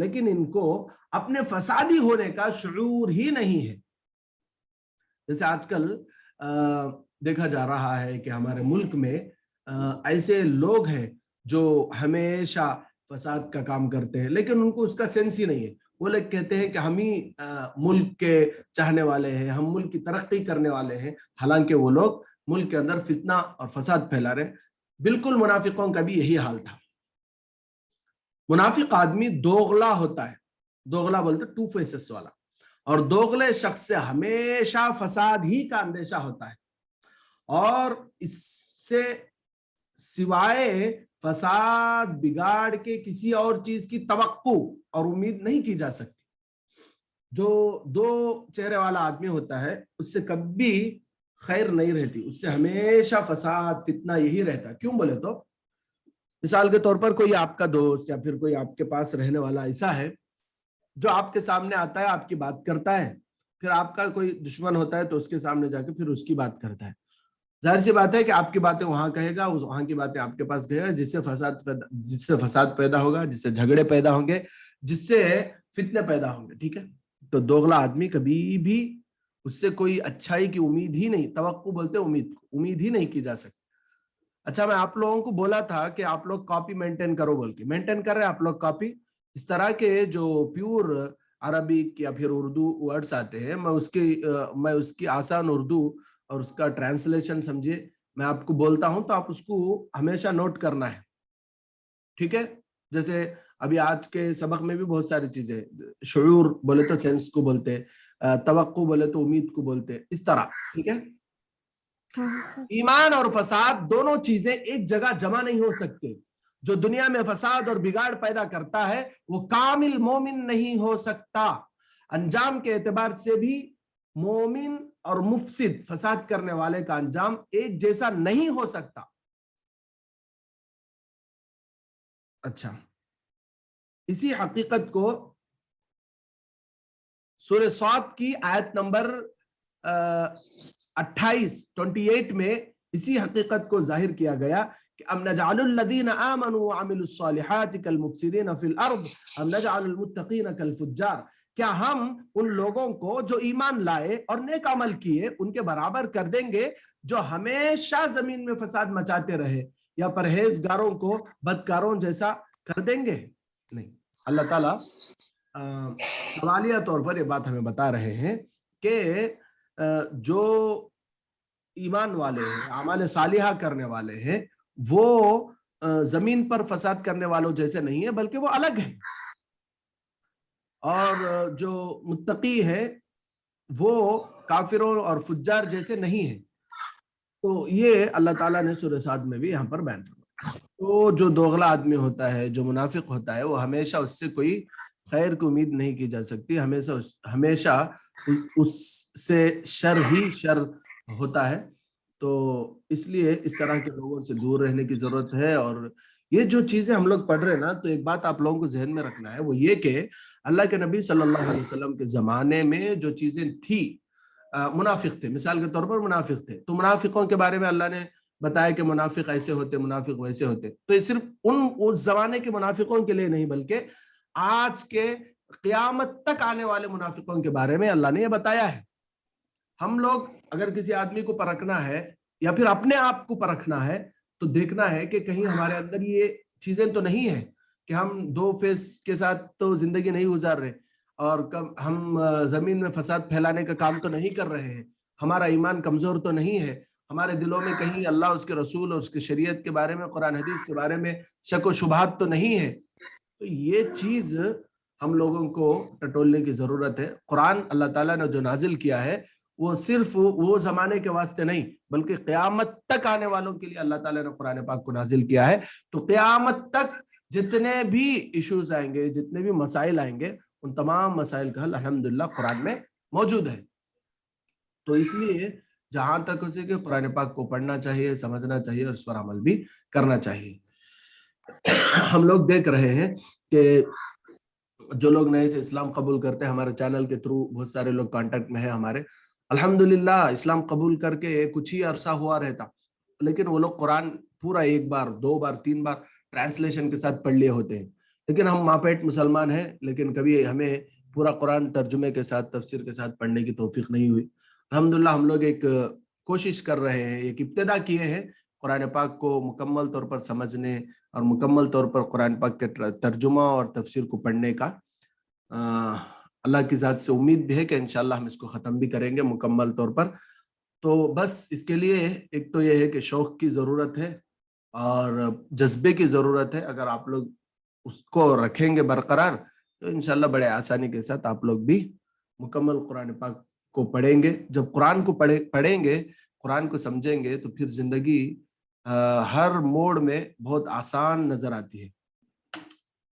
لیکن ان کو اپنے فسادی ہونے کا شعور ہی نہیں ہے. جیسے آج کل دیکھا جا رہا ہے کہ ہمارے ملک میں ایسے لوگ ہیں جو ہمیشہ فساد کا کام کرتے ہیں، لیکن ان کو اس کا سینس ہی نہیں ہے. وہ لوگ کہتے ہیں کہ ہم ہی ملک کے چاہنے والے ہیں، ہم ملک کی ترقی کرنے والے ہیں، حالانکہ وہ لوگ ملک کے اندر فتنہ اور فساد پھیلا رہے ہیں. بالکل منافقوں کا بھی یہی حال تھا. منافق آدمی دوغلا ہوتا ہے، دوغلا بولتے ٹو فیسز والا، اور دوغلے شخص سے ہمیشہ فساد ہی کا اندیشہ ہوتا ہے، اور اس سے سوائے فساد بگاڑ کے کسی اور چیز کی توقع اور امید نہیں کی جا سکتی. جو دو چہرے والا آدمی ہوتا ہے اس سے کبھی خیر نہیں رہتی، اس سے ہمیشہ فساد فتنہ یہی رہتا. کیوں بولے تو مثال کے طور پر کوئی آپ کا دوست یا پھر کوئی آپ کے پاس رہنے والا ایسا ہے جو آپ کے سامنے آتا ہے، آپ کی بات کرتا ہے، پھر آپ کا کوئی دشمن ہوتا ہے تو اس کے سامنے جا کے پھر اس کی بات کرتا ہے. ظاہر سی بات ہے کہ آپ کی باتیں وہاں کہے گا، وہاں کی باتیں آپ کے پاس کہے گا، جس سے فساد پیدا ہوگا، جس سے جھگڑے پیدا ہوں گے، جس سے فتنے پیدا ہوں گے. ٹھیک ہے، تو دوغلا آدمی کبھی بھی اس سے کوئی اچھائی کی امید ہی نہیں، توقع بولتے امید ہی نہیں کی جا سکتی. اچھا، میں آپ لوگوں کو بولا تھا کہ آپ لوگ کاپی مینٹین کرو بول کے، مینٹین کر رہے ہیں آپ لوگ کاپی؟ اس طرح کے جو پیور عربک یا پھر اردو ورڈز آتے ہیں، میں اس کی آسان اردو اور اس کا ٹرانسلیشن سمجھے میں آپ کو بولتا ہوں تو آپ اس کو ہمیشہ نوٹ کرنا ہے. ٹھیک ہے، جیسے ابھی آج کے سبق میں بھی بہت ساری چیزیں، شعور بولے تو سینس کو بولتے، توقع بولے تو امید کو بولتے، اس طرح. ٹھیک ہے، ایمان اور فساد دونوں چیزیں ایک جگہ جمع نہیں ہو سکتے. جو دنیا میں فساد اور بگاڑ پیدا کرتا ہے وہ کامل مومن نہیں ہو سکتا. انجام کے اعتبار سے بھی مومن اور مفسد، فساد کرنے والے کا انجام ایک جیسا نہیں ہو سکتا. اچھا، اسی حقیقت کو سورہ صاد کی آیت نمبر 28 میں اسی حقیقت کو ظاہر کیا گیا کہ ام نجعل الذین آمنوا وعملوا الصالحات کالمفسدین فی الارض ام نجعل المتقین کالفجار. کیا ہم ان لوگوں کو جو ایمان لائے اور نیک عمل کیے ان کے برابر کر دیں گے جو ہمیشہ زمین میں فساد مچاتے رہے، یا پرہیزگاروں کو بدکاروں جیسا کر دیں گے؟ نہیں. اللہ تعالیٰ حوالیہ طور پر یہ بات ہمیں بتا رہے ہیں کہ جو ایمان والے ہیں، اعمال صالحہ کرنے والے ہیں، وہ زمین پر فساد کرنے والوں جیسے نہیں ہیں، بلکہ وہ الگ ہیں. اور جو متقی ہے وہ کافروں اور فجار جیسے نہیں ہیں. تو یہ اللہ تعالیٰ نے سورہ صاد میں بھی یہاں پر بیان فرمایا. تو جو دوغلا آدمی ہوتا ہے، جو منافق ہوتا ہے، وہ ہمیشہ اس سے کوئی خیر کی امید نہیں کی جا سکتی. ہمیشہ اس سے شر ہی شر ہوتا ہے. تو اس لیے اس طرح کے لوگوں سے دور رہنے کی ضرورت ہے. اور یہ جو چیزیں ہم لوگ پڑھ رہے ہیں نا، تو ایک بات آپ لوگوں کو ذہن میں رکھنا ہے، وہ یہ کہ اللہ کے نبی صلی اللہ علیہ وسلم کے زمانے میں جو چیزیں تھی، منافق تھے، مثال کے طور پر منافق تھے، تو منافقوں کے بارے میں اللہ نے بتایا کہ منافق ایسے ہوتے، منافق ویسے ہوتے. تو یہ صرف اس زمانے کے منافقوں کے لیے نہیں، بلکہ آج کے قیامت تک آنے والے منافقوں کے بارے میں اللہ نے یہ بتایا ہے. ہم لوگ اگر کسی آدمی کو پرکھنا ہے یا پھر اپنے آپ کو پرکھنا ہے تو دیکھنا ہے کہ کہیں ہمارے اندر یہ چیزیں تو نہیں ہیں کہ ہم دو فیس کے ساتھ تو زندگی نہیں گزار رہے، اور ہم زمین میں فساد پھیلانے کا کام تو نہیں کر رہے ہیں، ہمارا ایمان کمزور تو نہیں ہے، ہمارے دلوں میں کہیں اللہ، اس کے رسول اور اس کی شریعت کے بارے میں، قرآن حدیث کے بارے میں شک و شبہات تو نہیں ہے. تو یہ چیز ہم لوگوں کو ٹٹولنے کی ضرورت ہے. قرآن اللہ تعالیٰ نے جو نازل کیا ہے وہ صرف وہ زمانے کے واسطے نہیں، بلکہ قیامت تک آنے والوں کے لیے اللہ تعالیٰ نے قرآن پاک کو نازل کیا ہے. تو قیامت تک جتنے بھی ایشوز آئیں گے، جتنے بھی مسائل آئیں گے، ان تمام مسائل کا حل الحمدللہ قرآن میں موجود ہے. تو اس لیے جہاں تک ہو سکے قرآن پاک کو پڑھنا چاہیے، سمجھنا چاہیے اور اس پر عمل بھی کرنا چاہیے. ہم لوگ دیکھ رہے ہیں کہ جو لوگ نئے سے اسلام قبول کرتے ہیں، ہمارے چینل کے تھرو بہت سارے لوگ کانٹیکٹ میں ہیں ہمارے، الحمدللہ اسلام قبول کر کے کچھ ہی عرصہ ہوا رہتا، لیکن وہ لوگ قرآن پورا 1 بار 2 بار 3 بار ٹرانسلیشن کے ساتھ پڑھ لیے ہوتے ہیں. لیکن ہم ماپیٹ مسلمان ہیں، لیکن کبھی ہمیں پورا قرآن ترجمے کے ساتھ تفسیر کے ساتھ پڑھنے کی توفیق نہیں ہوئی۔ الحمدللہ ہم لوگ ایک کوشش کر رہے ہیں، ایک ابتدا کیے ہیں قرآن پاک کو مکمل طور پر سمجھنے اور مکمل طور پر قرآن پاک کے ترجمہ اور تفسیر کو پڑھنے کا۔ اللہ کی ذات سے امید بھی ہے کہ انشاءاللہ ہم اس کو ختم بھی کریں گے مکمل طور پر۔ تو بس اس کے لیے ایک تو یہ ہے کہ شوق کی ضرورت ہے اور جذبے کی ضرورت ہے۔ اگر آپ لوگ اس کو رکھیں گے برقرار تو انشاءاللہ بڑے آسانی کے ساتھ آپ لوگ بھی مکمل قرآن پاک کو پڑھیں گے۔ جب قرآن کو پڑھیں گے، قرآن کو سمجھیں گے، تو پھر زندگی ہر موڑ میں بہت آسان نظر آتی ہے۔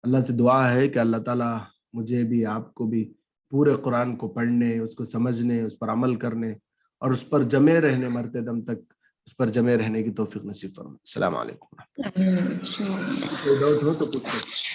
اللہ سے دعا ہے کہ اللہ تعالیٰ مجھے بھی آپ کو بھی پورے قرآن کو پڑھنے، اس کو سمجھنے، اس پر عمل کرنے اور اس پر جمے رہنے، مرتے دم تک اس پر جمے رہنے کی توفیق نصیب فرمائے۔ السلام علیکم۔ کوئی ڈاؤٹ ہو تو پوچھ سکتے۔